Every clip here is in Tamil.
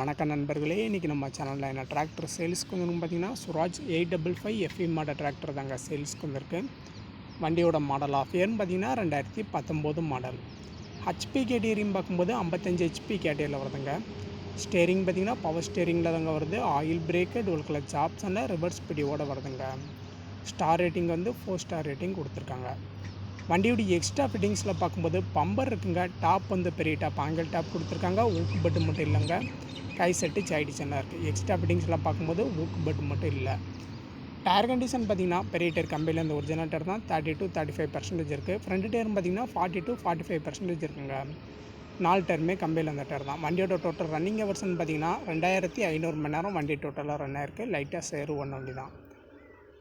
வணக்கம் நண்பர்களே, இன்றைக்கி நம்ம சேனலில் என்ன டிராக்டர் சேல்ஸ்க்கு வந்துருக்கு பார்த்தீங்கன்னா சுராஜ் 855 எஃப்இ மாடல் டிராக்டர் தாங்க சேல்ஸ்க்கு வந்திருக்கு. வண்டியோட மாடல் ஆஃப் இயர்னு பார்த்தீங்கன்னா 2019 மாடல். ஹெச்பி கேட்டகரின்னு பார்க்கும்போது 55 ஹெச்பி கேட்டகரியில் வருதுங்க. ஸ்டேரிங் பார்த்திங்கன்னா பவர் ஸ்டேரிங்கில் தாங்க வருது. ஆயில் பிரேக்கு, டுவல் கிளட்ச் ஆப்ஷனில் ரிவர்ஸ் பிடியோடு வருதுங்க. ஸ்டார் ரேட்டிங் வந்து 4 ஸ்டார் ரேட்டிங் கொடுத்துருக்காங்க. வண்டியோடைய எக்ஸ்ட்ரா ஃபிட்டிங்ஸில் பார்க்கும்போது பம்பர் இருக்குங்க. டாப் வந்து பெரிய டாப் ஆங்கிள் டாப் கொடுத்துருக்காங்க. ஊக்கு பட்டு மட்டும் இல்லைங்க, கை செட்டு சைடு சென்னாக இருக்குது. எக்ஸ்ட்ரா ஃபிட்டிங்ஸில் பார்க்கும்போது ஊக்கு பட்டு மட்டும் இல்லை. டயர் கண்டிஷன் பார்த்திங்கன்னா பெரிய டயர் கம்பெனியில் இந்த ஒரிஜினல் டயர் தான் 30 to 35% இருக்குது. ஃப்ரண்ட் டயர்னு பார்த்திங்கன்னா 40 to 45% இருக்குங்க. 4 டயருமே கம்பெனியில் அந்த டயர் தான். வண்டியோட டோட்டல் ரன்னிங் ஹவர்ஸ்னு பார்த்திங்கன்னா 2500 மணி நேரம் வண்டி டோட்டலாக ரன் ஆயிருக்கு. லைட்டாக சேரு ஒன் வண்டி தான்.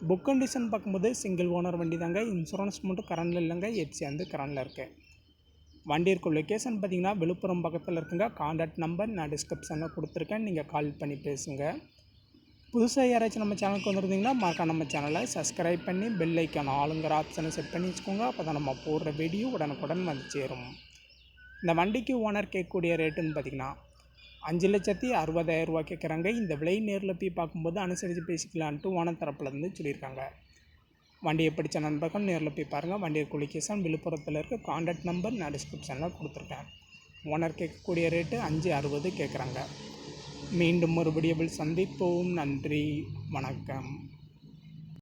புக் கண்டிஷன் பார்க்கும்போது சிங்கிள் ஓனர் வண்டி தாங்க. இன்சூரன்ஸ் மட்டும் கரண்டில் இல்லைங்க, எஃப்சி வந்து கரண்டில் இருக்குது. வண்டி இருக்க லொக்கேஷன் பார்த்திங்கன்னா விழுப்புரம் பக்கத்தில் இருக்குங்க. கான்டாக்ட் நம்பர் நான் டிஸ்கிரிப்ஷனில் கொடுத்துருக்கேன், நீங்கள் கால் பண்ணி பேசுங்க. புதுசாக யாராச்சும் நம்ம சேனலுக்கு வந்துருந்தீங்கன்னா மறக்காம நம்ம சேனலை சப்ஸ்கிரைப் பண்ணி பெல் ஐக்கான் ஆளுங்கிற ஆப்ஷனை செட் பண்ணி வச்சுக்கோங்க. அப்போ தான் நம்ம போடுற வீடியோ உடனுக்குடன் வந்து சேரும். இந்த வண்டிக்கு ஓனர் கேட்கக்கூடிய ரேட்டுன்னு பார்த்திங்கன்னா 5,60,000 ரூபா கேட்குறாங்க. இந்த விலை நேரில் போய் பார்க்கும்போது அனுசரித்து பேசிக்கலான்ட்டு ஓனர் தரப்புலேருந்து சொல்லியிருக்காங்க. வண்டியை பிடிச்ச நண்பர்கள் நேரில் போய் பாருங்கள். வண்டியை லொக்கேஷன் விழுப்புரத்தில் இருக்க. கான்டாக்ட் நம்பர் நான் டிஸ்கிரிப்ஷனில் கொடுத்துருக்கேன். ஓனர் கேட்கக்கூடிய ரேட்டு 5,60,000 கேட்குறாங்க. மீண்டும் ஒரு வீடியோவில் சந்திப்போம். நன்றி, வணக்கம்.